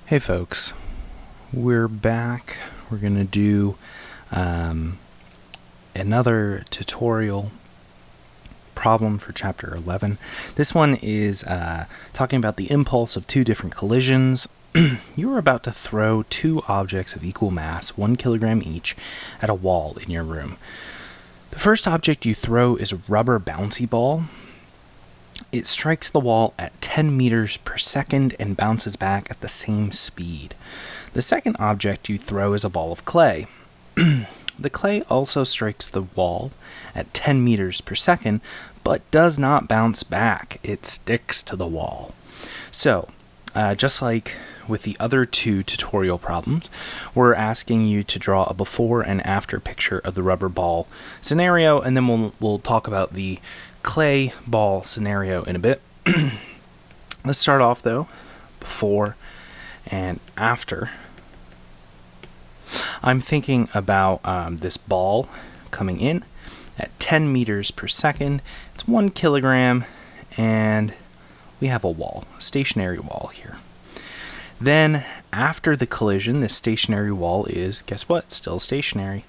Hey folks, we're back. We're going to do another tutorial problem for chapter 11. This one is talking about the impulse of two different collisions. You are about to throw two objects of equal mass, 1 kilogram each, at a wall in your room. The first object you throw is a rubber bouncy ball. It strikes the wall at 10 meters per second and bounces back at the same speed. The second object you throw is a ball of clay. The clay also strikes the wall at 10 meters per second, but does not bounce back. It sticks to the wall. So, just like with the other two tutorial problems, we're asking you to draw a before and after picture of the rubber ball scenario, and then we'll talk about the clay ball scenario in a bit. Let's start off though, before and after. I'm thinking about this ball coming in at 10 meters per second. It's 1 kilogram, and we have a wall, a stationary wall here. Then after the collision, this stationary wall is, guess what, still stationary.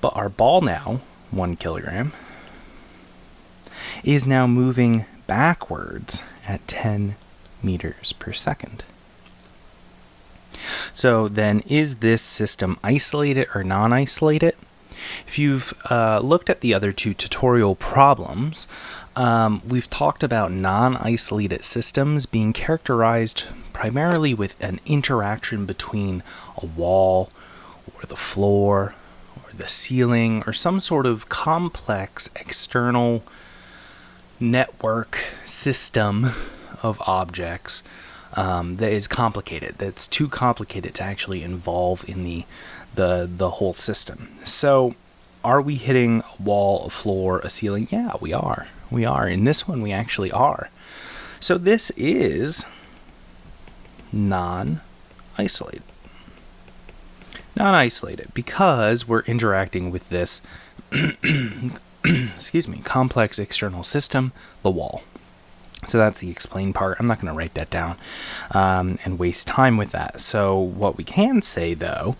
But our ball now, 1 kilogram, is now moving backwards at 10 meters per second. So then, is this system isolated or non-isolated? If you've looked at the other two tutorial problems, we've talked about non-isolated systems being characterized primarily with an interaction between a wall or the floor or the ceiling or some sort of complex external network system of objects that is complicated, that's too complicated to actually involve in the whole system. So are we hitting a wall, a floor, a ceiling? Yeah, we are. In this one we actually are. So this is non-isolated because we're interacting with this complex external system, the wall. So that's the explain part. I'm not going to write that down and waste time with that. So what we can say, though,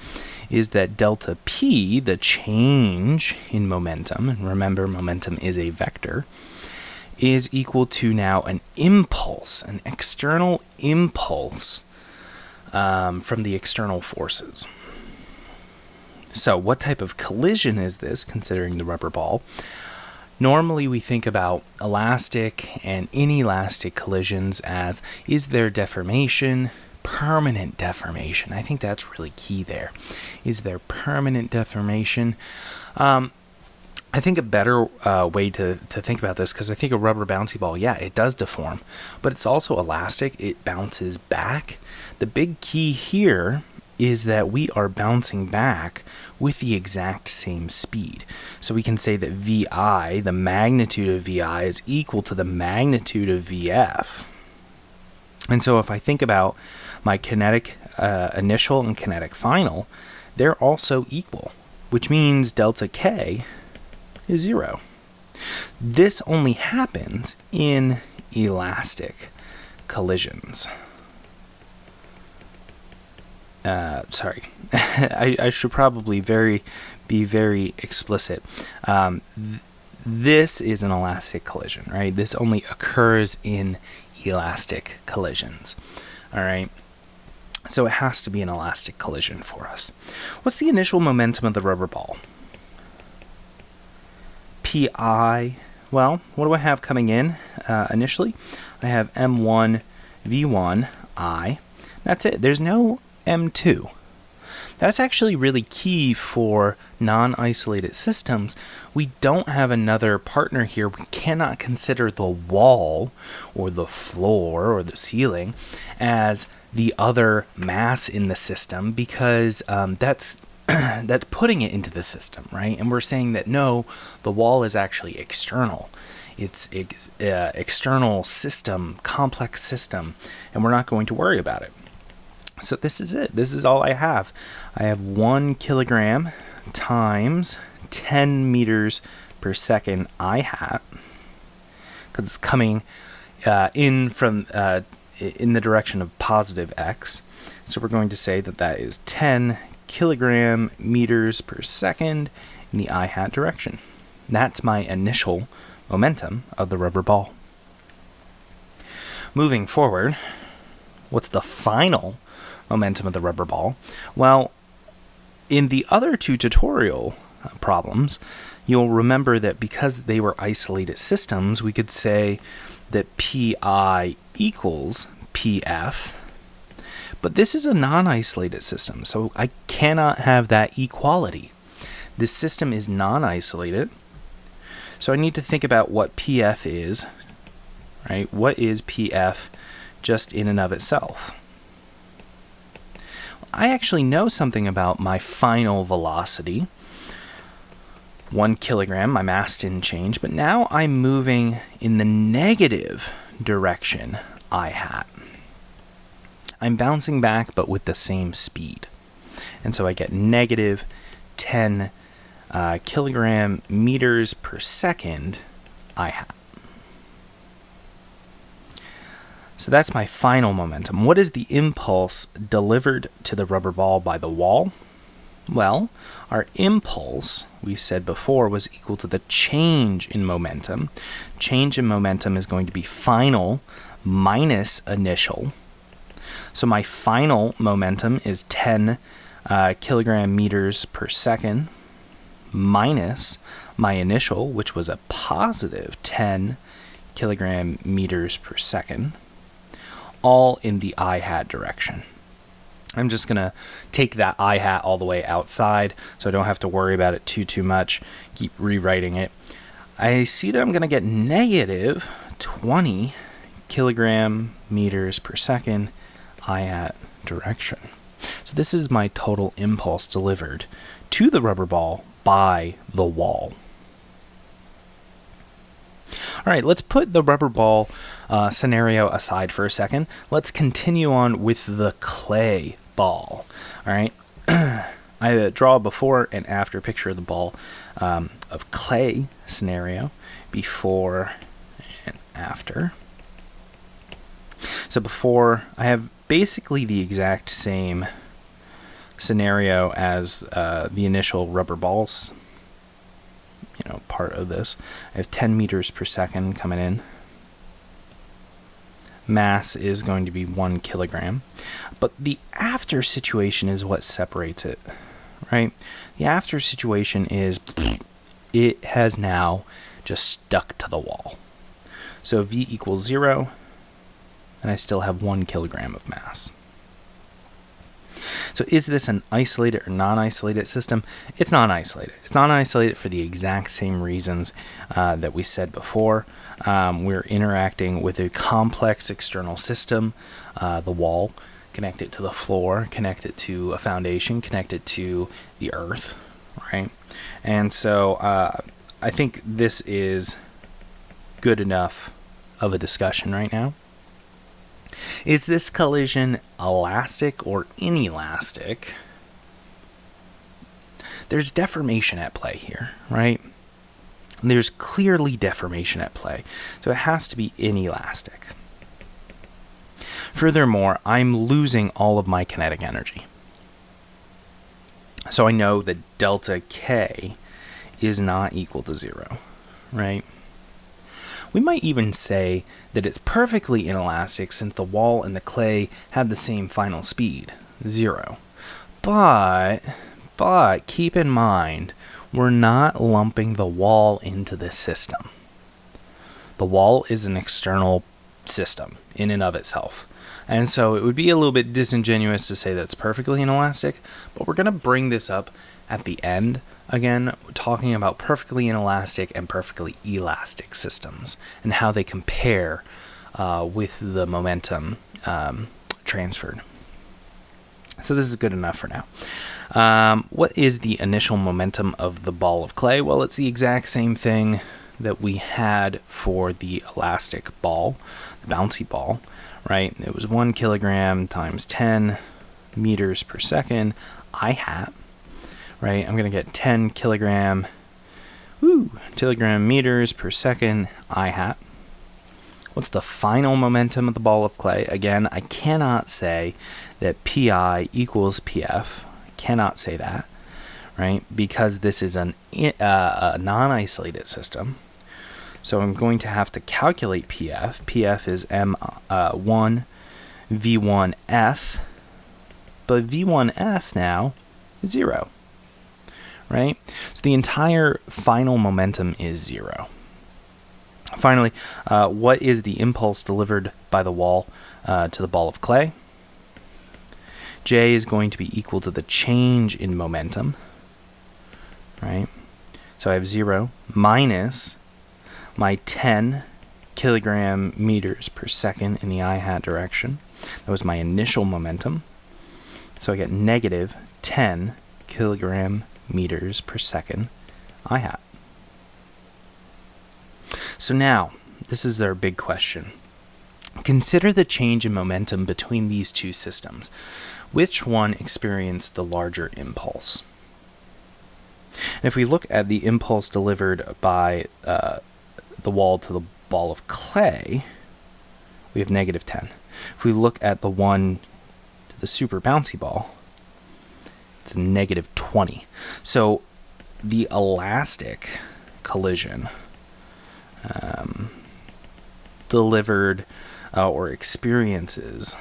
is that delta P, the change in momentum, and remember momentum is a vector, is equal to now an impulse, an external impulse from the external forces. So what type of collision is this, considering the rubber ball? Normally we think about elastic and inelastic collisions as, is there deformation, permanent deformation? I think that's really key there. Is there permanent deformation? I think a better way to think about this, because I think a rubber bouncy ball, yeah, it does deform, but it's also elastic. It bounces back. The big key here is that we are bouncing back with the exact same speed. So we can say that VI, the magnitude of VI, is equal to the magnitude of VF. And so if I think about my kinetic initial and kinetic final, they're also equal, which means delta K is 0. This only happens in elastic collisions. I should probably be very explicit. This is an elastic collision, right? This only occurs in elastic collisions. All right. So it has to be an elastic collision for us. What's the initial momentum of the rubber ball? Pi. Well, what do I have coming in initially? I have M1 V1 I. That's it. There's no M2. That's actually really key for non-isolated systems. We don't have another partner here. We cannot consider the wall or the floor or the ceiling as the other mass in the system, because that's putting it into the system, right? And we're saying that no, the wall is actually external. It's external system, complex system, and we're not going to worry about it. So this is it. This is all I have. I have 1 kilogram times 10 meters per second I hat, because it's coming in from in the direction of positive x. So we're going to say that that is 10 kilogram meters per second in the I hat direction. That's my initial momentum of the rubber ball. Moving forward, what's the final momentum of the rubber ball? Well, in the other two tutorial problems, you'll remember that because they were isolated systems, we could say that Pi equals Pf. But this is a non-isolated system, so I cannot have that equality. This system is non-isolated, so I need to think about what Pf is, right? What is Pf just in and of itself? I actually know something about my final velocity. 1 kilogram, my mass didn't change, but now I'm moving in the negative direction I hat. I'm bouncing back, but with the same speed. And so I get negative 10 kilogram meters per second I hat. So that's my final momentum. What is the impulse delivered to the rubber ball by the wall? Well, our impulse, we said before, was equal to the change in momentum. Change in momentum is going to be final minus initial. So my final momentum is 10 kilogram meters per second minus my initial, which was a positive 10 kilogram meters per second, all in the I hat direction. I'm just going to take that I hat all the way outside so I don't have to worry about it too much, keep rewriting it. I see that I'm going to get negative 20 kilogram meters per second I hat direction. So this is my total impulse delivered to the rubber ball by the wall. All right, let's put the rubber ball scenario aside for a second. Let's continue on with the clay ball. All right, I draw a before and after picture of the ball of clay scenario, before and after. So before, I have basically the exact same scenario as the initial rubber balls, part of this. I have 10 meters per second coming in. Mass is going to be 1 kilogram. But the after situation is what separates it, right? The after situation is it has now just stuck to the wall. So V equals 0, and I still have 1 kilogram of mass. So is this an isolated or non-isolated system? It's non-isolated. It's non-isolated for the exact same reasons that we said before. We're interacting with a complex external system, the wall, connect it to the floor, connect it to a foundation, connect it to the earth, right? And so I think this is good enough of a discussion right now. Is this collision elastic or inelastic? There's deformation at play here, right? There's clearly deformation at play, so it has to be inelastic. Furthermore, I'm losing all of my kinetic energy. So I know that delta K is not equal to 0, right? We might even say that it's perfectly inelastic since the wall and the clay have the same final speed, 0. But keep in mind, we're not lumping the wall into this system. The wall is an external system in and of itself. And so it would be a little bit disingenuous to say that it's perfectly inelastic, but we're going to bring this up at the end. Again, we're talking about perfectly inelastic and perfectly elastic systems and how they compare with the momentum transferred. So this is good enough for now. What is the initial momentum of the ball of clay? Well, it's the exact same thing that we had for the elastic ball, the bouncy ball, right? It was 1 kilogram times 10 meters per second I hat. Right, I'm going to get 10 kilogram meters per second I hat. What's the final momentum of the ball of clay? Again, I cannot say that Pi equals Pf. I cannot say that, right? Because this is a non-isolated system. So I'm going to have to calculate Pf. Pf is M1 V1F. But V1F now is 0, right? So the entire final momentum is 0. Finally, what is the impulse delivered by the wall to the ball of clay? J is going to be equal to the change in momentum, right? So I have 0 minus my 10 kilogram meters per second in the I-hat direction. That was my initial momentum. So I get negative 10 kilogram meters per second I-hat. So now, this is our big question. Consider the change in momentum between these two systems. Which one experienced the larger impulse? And if we look at the impulse delivered by the wall to the ball of clay, we have negative 10. If we look at the one to the super bouncy ball, it's a negative 20. So the elastic collision delivered or experiences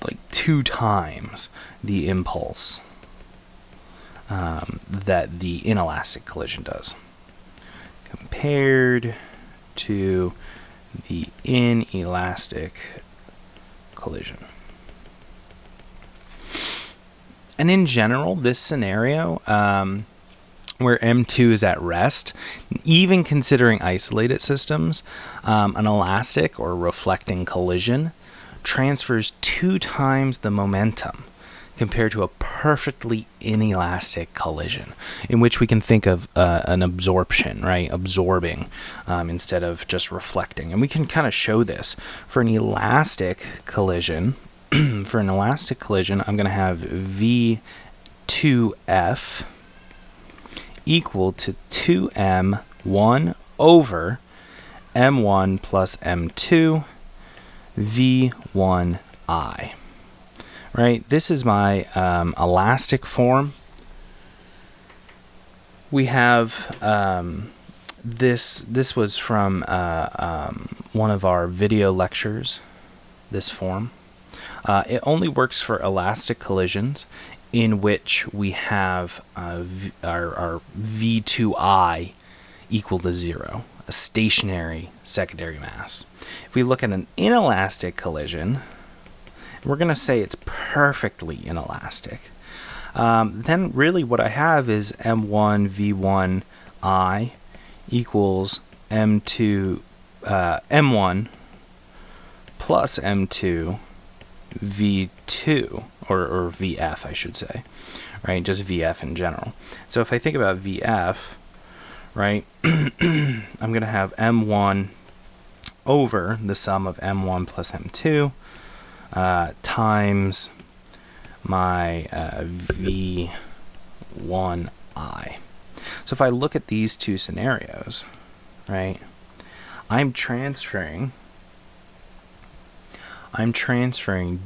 like 2 times the impulse that the inelastic collision does, compared to the inelastic collision. And in general, this scenario, where M2 is at rest, even considering isolated systems, an elastic or reflecting collision transfers 2 times the momentum compared to a perfectly inelastic collision, in which we can think of an absorption, right? Absorbing instead of just reflecting. And we can kind of show this. For an elastic collision, I'm going to have V2F equal to 2m1 over m1 plus m2 v1I. Right? This is my elastic form. We have this was from one of our video lectures, this form. It only works for elastic collisions in which we have our V2I equal to 0, a stationary secondary mass. If we look at an inelastic collision, we're going to say it's perfectly inelastic. Then really what I have is M1 V1I equals M2 M1 plus M2 V2 or VF, I should say, right? Just VF in general. So if I think about VF, right, I'm going to have M1 over the sum of M1 plus M2 times my V1I. So if I look at these two scenarios, right, I'm transferring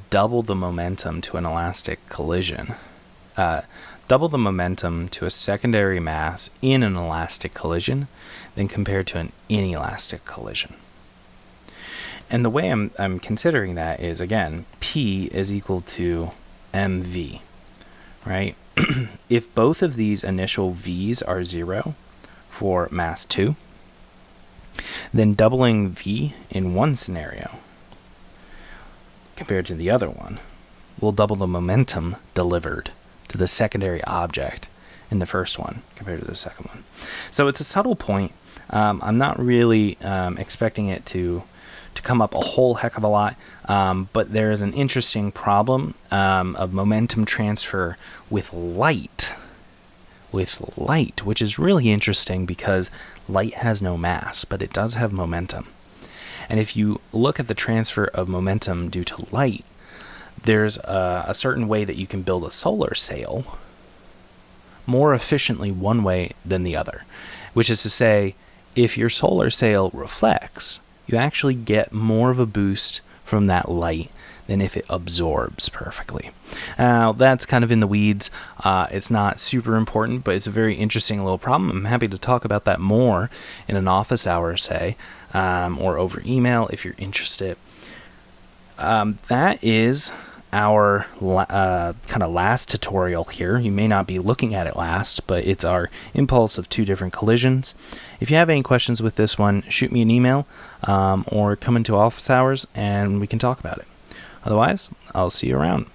double the momentum to an elastic collision, double the momentum to a secondary mass in an elastic collision than compared to an inelastic collision. And the way I'm considering that is, again, P is equal to mv, right? If both of these initial V's are 0 for mass 2, then doubling V in one scenario compared to the other one will double the momentum delivered to the secondary object in the first one compared to the second one. So it's a subtle point. I'm not really expecting it to come up a whole heck of a lot, but there is an interesting problem of momentum transfer with light, which is really interesting because light has no mass, but it does have momentum. And if you look at the transfer of momentum due to light, there's a certain way that you can build a solar sail more efficiently one way than the other, which is to say, if your solar sail reflects, you actually get more of a boost from that light than if it absorbs perfectly. Now, that's kind of in the weeds. It's not super important, but it's a very interesting little problem. I'm happy to talk about that more in an office hour, say, or over email if you're interested. That is our kind of last tutorial here. You may not be looking at it last, but it's our impulse of two different collisions. If you have any questions with this one, shoot me an email or come into office hours and we can talk about it. Otherwise, I'll see you around.